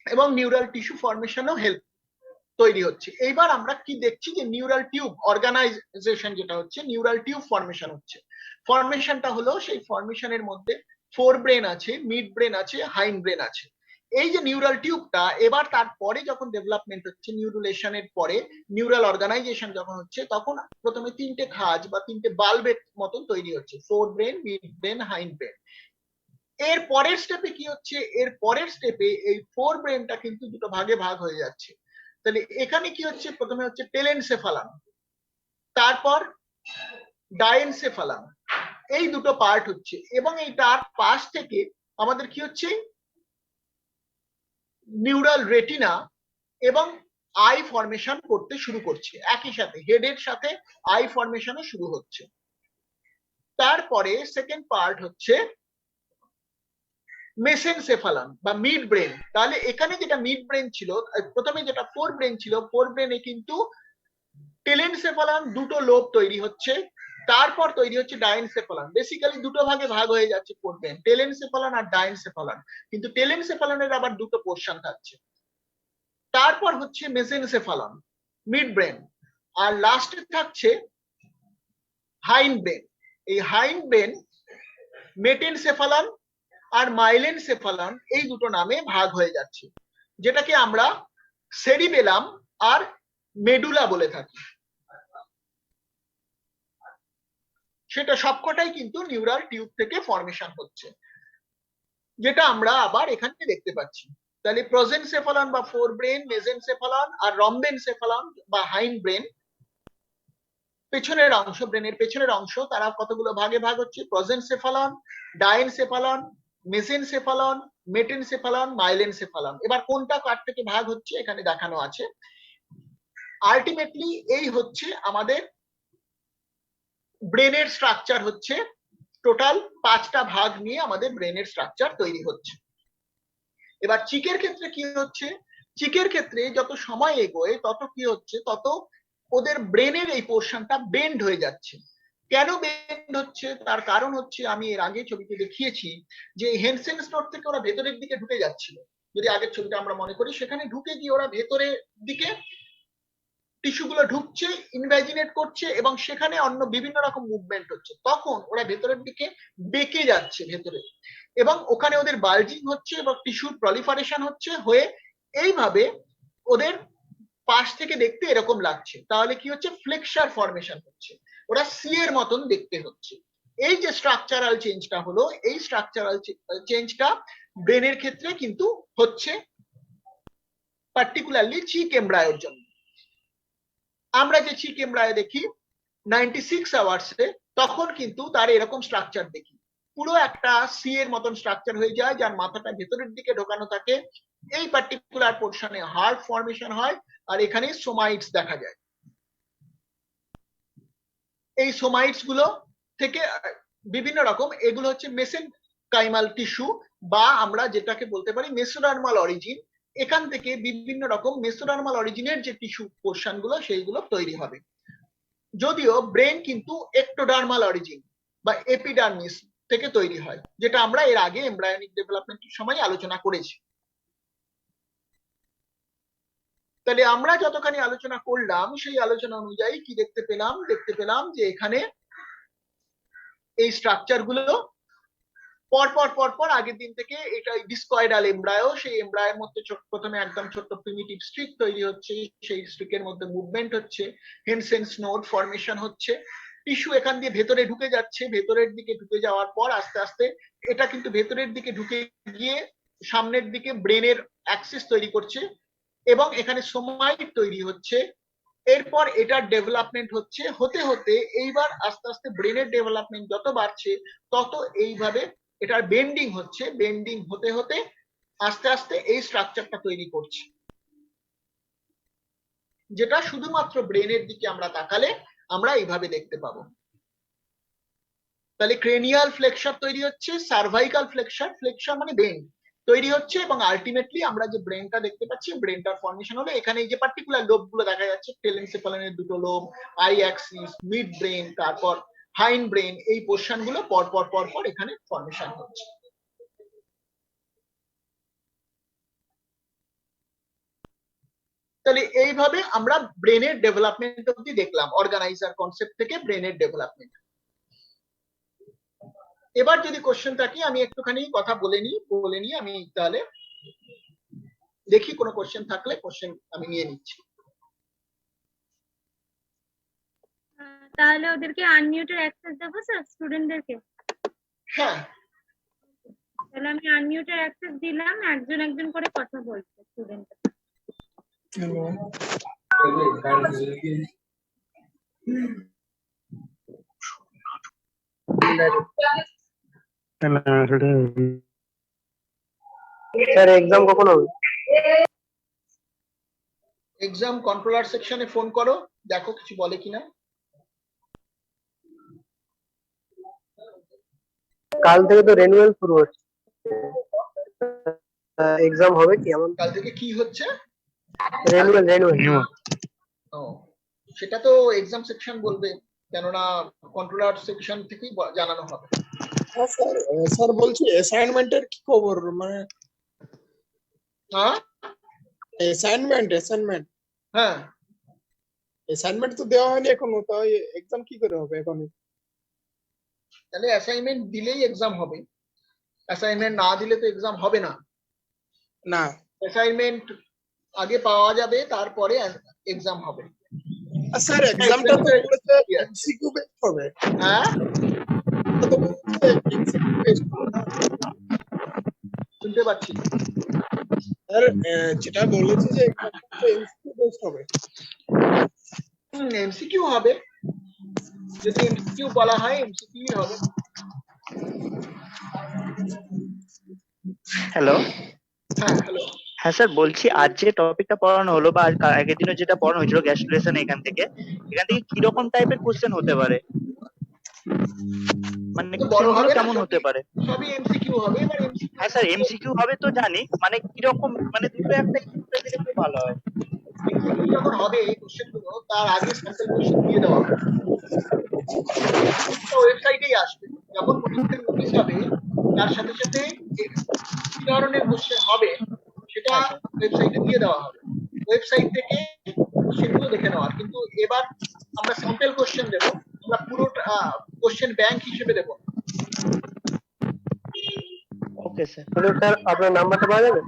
এবং নিউরাল টিস্যু ফর্মেশনও হেল্প তৈরি হচ্ছে। এইবার আমরা কি দেখছি যে নিউরাল টিউব অর্গানাইজেশন যেটা হচ্ছে, নিউরাল টিউব ফর্মেশন হচ্ছে। ফর্মেশনটা হলো সেই ফর্মেশনের মধ্যে ফোর ব্রেন আছে, মিড ব্রেন আছে, হাইন্ড ব্রেন আছে। এই যে নিউরাল টিউবটা, এবার তারপরে যখন ডেভেলপমেন্ট হচ্ছে, নিউরুলেশনের পরে নিউরাল অর্গানাইজেশন যখন হচ্ছে, তখন প্রথমে তিনটে খাঁজ বা তিনটে বাল্বের মতন তৈরি হচ্ছে, four brain, mid brain, hind brain. এর পরের স্টেপে কি হচ্ছে, এর পরের স্টেপে এই ফোর ব্রেনটা কিন্তু দুটো ভাগে ভাগ হয়ে যাচ্ছে। তাহলে এখানে কি হচ্ছে, প্রথমে হচ্ছে টেলেনসেফালাম, তারপর ডায়েনসেফালাম, এই দুটো পার্ট হচ্ছে। এবং এই তার পাশ থেকে আমাদের কি হচ্ছে, নিউরাল রেটিনা এবং আই ফর্মেশন করতে শুরু করছে, একই সাথে হেডের সাথে আই ফর্মেশনও শুরু হচ্ছে। তারপরে সেকেন্ড পার্ট হচ্ছে মেসেনসেফালাম বা মিড ব্রেন। তাহলে এখানে যেটা মিড ব্রেন ছিল, প্রথমে যেটা ফোর ব্রেন ছিল, ফোর ব্রেনে কিন্তু টেলেনসেফালাম দুটো লোব তৈরি হচ্ছে, তারপর তৈরি হচ্ছে ডায়েনসেফালাম। বেসিক্যালি দুটো ভাগে ভাগ হয়ে যাচ্ছে ফোর ব্রেন, টেলেনসেফালাম আর ডায়েনসেফালাম, কিন্তু টেলেনসেফালামের আবার দুটো পোর্শন থাকছে। তারপর হচ্ছে মেসেনসেফালাম, মিড ব্রেন, আর লাস্টে থাকছে হাইন্ড ব্রেন। এই হাইন্ড ব্রেন মেটেনসেফালাম আর মাইলেনসেফালাম এই দুটো নামে ভাগ হয়ে যাচ্ছে, যেটাকে আমরা সেরিবেলাম আর মেডুলা বলে থাকি। সেটা সবকটাই কিন্তু নিউরাল টিউব থেকে ফর্মেশন হচ্ছে, যেটা আমরা আবার এখানে দেখতে পাচ্ছি। তাহলে প্রোজেনসেফালন বা ফোর ব্রেন, মেজেনসেফালন আর রম্বেনসেফালন বা হাইন্ড ব্রেন, পেছনের অংশ, ব্রেনের পেছনের অংশ, তারা কতগুলো ভাগে ভাগ হচ্ছে, প্রোজেনসেফালন, ডায়েনসেফালন, মেসেনসেফালন, মেটেনসেফালন, মাইলেনসেফালন। এবার কোনটা কার থেকে ভাগ হচ্ছে এখানে দেখানো আছে। আলটিমেটলি এই হচ্ছে আমাদের ব্রেনের স্ট্রাকচার, হচ্ছে টোটাল 5টা ভাগ নিয়ে আমাদের ব্রেনের স্ট্রাকচার তৈরি হচ্ছে। এবার চিকের ক্ষেত্রে কি হচ্ছে, চিকের ক্ষেত্রে যত সময় এগোয় তত কি হচ্ছে, তত ওদের ব্রেনের এই পোর্শনটা বেন্ড হয়ে যাচ্ছে। কেন বেন্ড হচ্ছে, তার কারণ হচ্ছে, আমি এর আগে ছবিতে দেখিয়েছি যে হেনসেনস নোট থেকে ওরা ভেতরের দিকে ঢুকে যাচ্ছিল, যদি আগের ছবিটা আমরা মনে করি, সেখানে ঢুকে গিয়ে ওরা ভেতরের দিকে টিস্যুগুলো ঢুকছে, ইনভ্যাজিনেট করছে, এবং সেখানে অন্য বিভিন্ন রকম মুভমেন্ট হচ্ছে, তখন ওরা ভেতরের দিকে বেঁকে যাচ্ছে ভেতরে, এবং ওখানে ওদের বাল্জিং হচ্ছে এবং টিস্যুর প্রলিফারেশন হচ্ছে, হয়ে এইভাবে ওদের পাশ থেকে দেখতে এরকম লাগছে। তাহলে কি হচ্ছে, ফ্লেক্সার ফর্মেশন হচ্ছে, ওরা সি এর মতন দেখতে হচ্ছে। এই যে স্ট্রাকচারাল চেঞ্জটা হলো, এই স্ট্রাকচারাল চেঞ্জটা ব্রেনের ক্ষেত্রে কিন্তু হচ্ছে, পার্টিকুলারলি চিক এমব্রায়োর জন্য। আমরা যে চিক এমব্রায়ো দেখি 96 আওয়ার্সে, তখন কিন্তু তার এরকম স্ট্রাকচার দেখি, পুরো একটা সি এর মতন স্ট্রাকচার হয়ে যায়, যার মাথাটা ভেতরের দিকে ঢোকানো থাকে। এই পার্টিকুলার পোর্শনে হার্ট ফর্মেশন হয়, আর এখানে সোমাইটস দেখা যায়। এই সোমাইটস গুলো থেকে বিভিন্ন রকম, এগুলো হচ্ছে মেসেনকাইমাল টিস্যু, বা আমরা যেটাকে বলতে পারি মেসোডার্মাল অরিজিন। এখান থেকে বিভিন্ন রকম মেসোডার্মাল অরিজিনের যে টিস্যু পোর্শন গুলো সেইগুলো তৈরি হবে। যদিও ব্রেন কিন্তু একটোডার্মাল অরিজিন বা এপিডার্মিস থেকে তৈরি হয়, যেটা আমরা এর আগে এমব্রায়োনিক ডেভেলপমেন্টের সময় আলোচনা করেছি। তাহলে আমরা যতখানি আলোচনা করলাম সেই আলোচনা অনুযায়ী কি দেখতে পেলাম যে এখানে এই স্ট্রাকচার গুলো পরপর আগের দিন থেকে এটা ডিসকয়েডাল এমব্রায়ো, সেই এমব্রায়োর মধ্যে প্রথমে একদম ছোট্ট প্রিমিটিভ স্ট্রিক তৈরি হচ্ছে, সেই স্ট্রিকের মধ্যে মুভমেন্ট হচ্ছে, হেনসেন্স নোড ফরমেশন হচ্ছে, টিস্যু এখান দিয়ে ভেতরে ঢুকে যাচ্ছে, ভেতরের দিকে ঢুকে যাওয়ার পর আস্তে আস্তে এটা কিন্তু ভেতরের দিকে ঢুকে গিয়ে সামনের দিকে ব্রেনের অ্যাক্সিস তৈরি করছে এবং এখানে সোমাইট তৈরি হচ্ছে। এরপর এটার ডেভেলপমেন্ট হচ্ছে, হতে হতে এইবার আস্তে আস্তে ব্রেনের ডেভেলপমেন্ট যত বাড়ছে তত এইভাবে এটার বেন্ডিং হচ্ছে, বেন্ডিং হতে হতে আস্তে আস্তে এই স্ট্রাকচারটা তৈরি করছে, যেটা শুধুমাত্র ব্রেনের দিকে আমরা তাকালে আমরা এইভাবে দেখতে পাবো। তাহলে ক্রেনিয়াল ফ্লেক্সার তৈরি হচ্ছে, সার্ভাইকাল ফ্লেক্সার মানে বেন্ড তৈরি হচ্ছে, এবং আলটিমেটলি আমরা যে ব্রেনটা দেখতে পাচ্ছি ব্রেনটার ফর্মেশন হলো এখানে এই যে পার্টিকুলার লোব গুলো দেখা যাচ্ছে, টেলেনসেফালনের দুটো lobe, I Axis, mid brain, তারপর হাইন্ড ব্রেন, এই পোর্শন গুলো পর এখানে ফর্মেশন হচ্ছে। তাহলে এইভাবে আমরা ব্রেনের ডেভেলপমেন্ট অব্দি দেখলাম, অর্গানাইজার কনসেপ্ট থেকে ব্রেনের ডেভেলপমেন্ট। এবার যদি কোশ্চেন থাকে আমি একটুখানি কথা বলে নিই আমি, তাহলে দেখি কোনো কোশ্চেন থাকলে কোশ্চেন আমি নিয়ে নিচ্ছি। তাহলে ওদেরকে আনমিউটের অ্যাক্সেস দেবো স্যার, স্টুডেন্টদেরকে? হ্যাঁ, তাহলে আমি আনমিউটের অ্যাক্সেস দিলাম, একজন একজন করে কথা বলছে স্টুডেন্ট। স্যার এক্সাম কখন হবে? এক্সাম কন্ট্রোলার সেকশনে ফোন করো, দেখো কিছু বলে কিনা। কাল থেকে তো রেনুয়াল শুরু হচ্ছে, এক্সাম হবে কি এমন? কাল থেকে কি হচ্ছে? রেনুয়াল। ও, সেটা তো এক্সাম সেকশন বলবে, কেননা কন্ট্রোলার সেকশন থেকেই জানানো হবে। হ্যাঁ স্যার, স্যার বলছি অ্যাসাইনমেন্টের কি খবর? মানে হ্যাঁ অ্যাসাইনমেন্ট হ্যাঁ, অ্যাসাইনমেন্ট তো দেওয়া হয়নি এখনো, তাই এক্সাম কি করে হবে এখন? তাহলে অ্যাসাইনমেন্ট দিলেই এক্সাম হবে, অ্যাসাইনমেন্ট না দিলে তো এক্সাম হবে না। না অ্যাসাইনমেন্ট আগে পাওয়া যাবে, তারপরে এক্সাম হবে। আর স্যার এক্সামটা তো বলেছে এমসিকিউ বেসড হবে। হ্যাঁ, তো বলেছে এমসিকিউ বেসড হবে। শুনতে পাচ্ছি স্যার যেটা বলেছে যে এক্সামটা এমসিকিউ বেসড হবে। এমসিকিউ হবে, যদি এমসিকিউ বলা হয় এমসিকিউ হবে। হ্যালো, হ্যাঁ হ্যালো, হ্যাঁ স্যার বলছি, আজ যে টপিকটা পড়ানো হলো বা আগের দিনে যেটা পড়ানো হয়েছিল গ্যাস্ট্রুলেশন, এখান থেকে কি রকম টাইপের কোশ্চেন হতে পারে, মানে বড় কোশ্চেন গুলো হবে না, কেমন হতে পারে? সবই এমসিকিউ হবে। এবার এমসিকিউ, হ্যাঁ স্যার এমসিকিউ হবে তো জানি, মানে কিরকম, মানে দুটো একটা একটু দিলে খুব ভালো হয়। যখন হবে এই কোশ্চেন গুলো, তার আগে স্যাম্পল কোশ্চেন দিয়ে দেওয়া হবে, ওয়েবসাইটেই আসবে। যখন পরীক্ষার নোটিশ হবে তার সাথে সাথে কি ধরনের কোশ্চেন হবে সেটা ওয়েবসাইটে দিয়ে দেওয়া হবে, ওয়েবসাইট থেকে কোশ্চেনগুলো দেখে নেওয়া। কিন্তু এবার আমরা স্যাম্পল কোশ্চেন দেবো, আমরা পুরো কোশ্চেন ব্যাংক হিসেবে দেবো। Okay sir. হ্যালো স্যার, আপনার নাম্বারটা পাওয়া যাবে?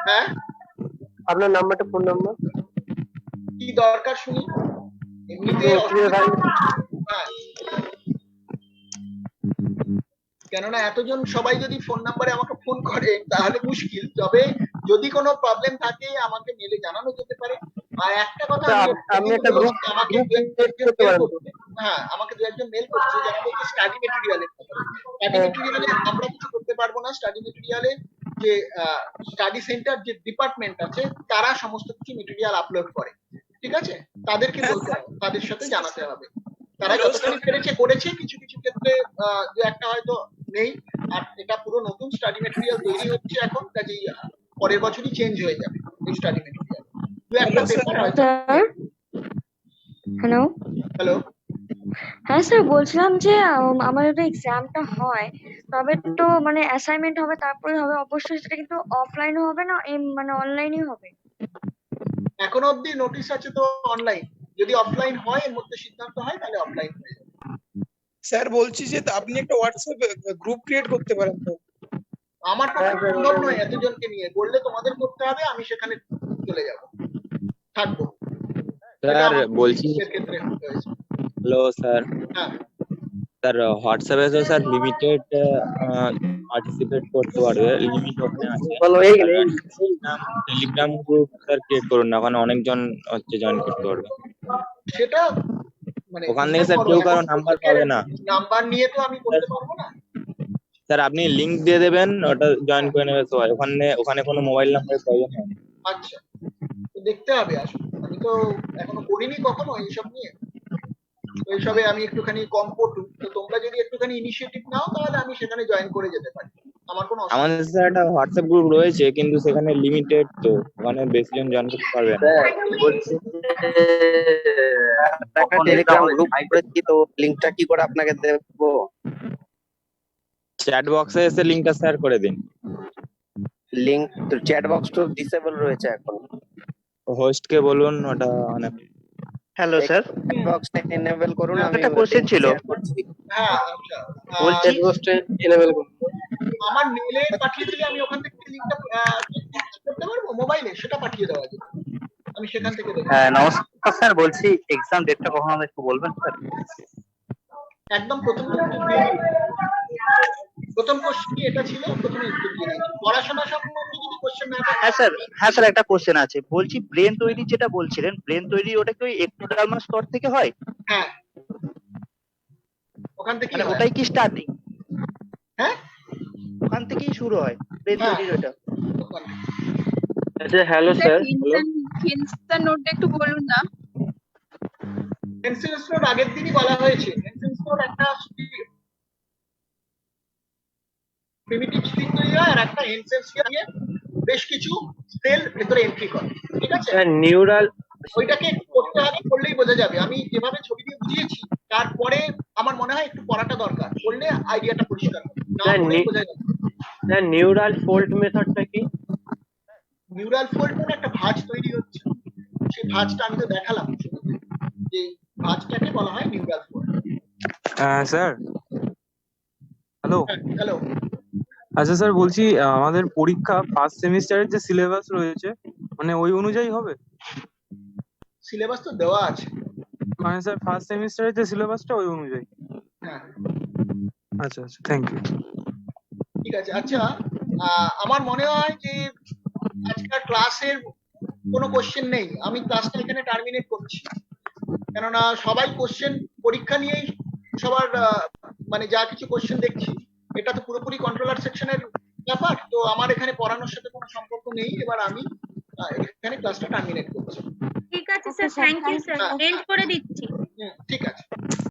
হ্যাঁ, আপনার নাম্বারটা, ফোন নাম্বার। কি দরকার শুনি? এমনিতে হ্যাঁ, কেননা এতজন সবাই যদি ফোন নাম্বারে আমাকে ফোন করে তাহলে মুশকিল। তবে যদি কোনো প্রবলেম থাকে আমাকে মেলে জানানো যেতে পারে। আর একটা কথা আমি একটা গ্রুপ আমাকে হ্যাঁ, আমাকে দু একজন মেল করছে যারা বলছে স্টাডি মেটেরিয়ালের কথা। স্টাডি মেটেরিয়ালে আমরা কিছু করতে পারবো না, স্টাডি মেটেরিয়ালে যে স্টাডি সেন্টার যে ডিপার্টমেন্ট আছে তারা সমস্ত কিছু মেটেরিয়াল আপলোড করে, ঠিক আছে? তাদেরকে বলতে হবে, তাদের সাথে জানাতে হবে। তারা যতখানি পেরেছে করেছে, কিছু কিছু ক্ষেত্রে দু একটা হয়তো নেই। আর এটা পুরো নতুন স্টাডি মেটেরিয়াল তৈরি হচ্ছে এখন, কাজেই পরের বছরই চেঞ্জ হয়ে যাবে এই স্টাডি মেটেরিয়াল। দু একটা Hello, sir. পেপার হয়তো। স্যার হ্যালো, হ্যালো, হ্যাঁ স্যার বলছিলাম যে আমাদের তো এক্সামটা হয়, তবে তো মানে অ্যাসাইনমেন্ট হবে তারপরে হবে, অবশ্যই সেটা কিন্তু অফলাইনে হবে না মানে অনলাইনেই হবে? এখনো অবধি নোটিশ আছে তো অনলাইন, যদি অফলাইন হয় এর মধ্যে সিদ্ধান্ত হয় তাহলে অফলাইন হয়ে যাবে। স্যার বলছি যে আপনি একটা হোয়াটসঅ্যাপ গ্রুপ ক্রিয়েট করতে পারেন তো। আমার পক্ষে সম্ভব নয় এতজনকে নিয়ে, বললে তোমাদের করতে হবে, আমি সেখানে চলে যাব, থাকবো। এটা স্যার আমার বলছি, এর ক্ষেত্রে হয়েছে। হ্যালো স্যার, হ্যাঁ, স্যার হোয়াটসঅ্যাপে তো স্যার লিমিটেড পার্টিসিপেট করতে পারবে, লিমিট ওখানে আছে। বলো এই গেলে টেলিগ্রাম গ্রুপ স্যার ক্রিয়েট করুন না, ওখানে অনেকজন হচ্ছে জয়েন করতে পারবে। সেটা মানে ওখান থেকে স্যার কেউ কারো নাম্বার পাবে না। নাম্বার নিয়ে তো আমি করতে পারবো না। স্যার আপনি লিংক দিয়ে দেবেন, ওটা জয়েন করে নেবে সবাই। ওখানে কোনো মোবাইল নাম্বারের প্রয়োজন হয় না। আচ্ছা, তো দেখতে হবে আসলে, আমি তো এখনো করিনি কখনো এইসব নিয়ে, তো এইসবে আমি একটুখানি কম পটু। তো তোমরা যদি একটুখানি ইনিশিয়েটিভ নাও তাহলে আমি সেখানে জয়েন করে যেতে পারি, আমার কোনো অসুবিধা আমাদের স্যার একটা হোয়াটসঅ্যাপ গ্রুপ রয়েছে, কিন্তু সেখানে লিমিটেড, তো ওখানে বেশি জন জয়েন করতে পারবে না। বলছি একটা টেলিগ্রাম গ্রুপ করেছি, তো লিংকটা কি করে আপনাকে দেবো? চ্যাট বক্সে এসে লিংকটা শেয়ার করে দিন। লিংক তো চ্যাট বক্স তো ডিসেবল রয়েছে এখন। হোস্টকে বলুন ওটা মানে। হ্যালো স্যার, চ্যাট বক্সটা এনেবল করুন, আমি একটা কোশ্চেন ছিল। হ্যাঁ, আচ্ছা, বলছি বক্সটা এনেবল করুন। আমার মেলে পাঠিয়ে দিলে আমি ওখান থেকে লিংকটা করতে পারবো মোবাইলে, সেটা পাঠিয়ে দেওয়া যাবে, আমি সেখান থেকে দেখব। হ্যাঁ নমস্কার স্যার, বলছি এক্সাম ডেটটা কখন হবে একটু বলবেন স্যার? একদম প্রথম কোশ্চেন এটা ছিল, প্রথমে উত্তর দিয়ে দিয়েছি। পড়াশোনা সম্বন্ধে যদি কোশ্চেন না থাকে, হ্যাঁ স্যার একটা কোশ্চেন আছে। বলছি ব্রেন তৈরি যেটা বলছিলেন, ব্রেন তৈরি ওটা কি ওই এক্টোডার্মাস স্তর থেকে হয়? হ্যাঁ, ওখান থেকে মানে ওটাই কি স্টার্টিং? হ্যাঁ, ওখান থেকেই শুরু হয় ব্রেন হ্যাঁ। তৈরির ওটা? ওখান থেকে। আচ্ছা হ্যালো স্যার, হিন্টসটা নোটটা একটু বলুন না। এনসেন্স নোট আগের দিনই বলা হয়েছে। এনসেন্স নোট একটা প্রিমিটিভ স্ট্রিং তৈরি হয় আর একটা এনসেন্স দিয়ে বেশ কিছু সেল ভেতরে এন্ট্রি করে, ঠিক আছে? নিউরাল ওইটাকে করতে হবে, করলেই বোঝা যাবে। আমি যেভাবে ছবি দিয়ে বুঝিয়েছি তারপরে আমার মনে হয় একটু পড়াটা দরকার, করলে আইডিয়াটা পরিষ্কার হবে, না হলেই বোঝা যাবে। নিউরাল ফল্ট মেথডটা কি? নিউরাল ফল্ট মানে একটা ভাঁজ তৈরি হচ্ছে, সেই ভাঁজটা আমি তো দেখালাম ছবিতে, যে ভাঁজটাকে বলা হয় neural fault. Sir hello. Hello, আচ্ছা স্যার বলছি, আমাদের পরীক্ষা ফার্স্ট সেমিস্টারের যে সিলেবাস রয়েছে মানে ওই অনুযায়ী হবে? সিলেবাস তো দেওয়া আছে। মানে স্যার ফার্স্ট সেমিস্টারের যে সিলেবাসটা ওই অনুযায়ী? হ্যাঁ, আচ্ছা আচ্ছা, থ্যাংক ইউ। ঠিক আছে। আচ্ছা, আমার মনে হয় যে আজকাল ক্লাসের কোনো কোশ্চেন নেই, আমি ক্লাসটা এখানে টার্মিনেট করছি, কেননা সবাই কোশ্চেন পরীক্ষা নিয়েই সবার মানে যা কিছু কোশ্চেন দেখছি, এটা তো পুরোপুরি কন্ট্রোলার সেকশনের ব্যাপার, তো আমার এখানে পড়ানোর সাথে কোনো সম্পর্ক নেই। এবার আমি এখানে ক্লাসটা টার্মিনেট করছি। ঠিক আছে sir, thank you sir, end করে দিচ্ছি। ঠিক আছে।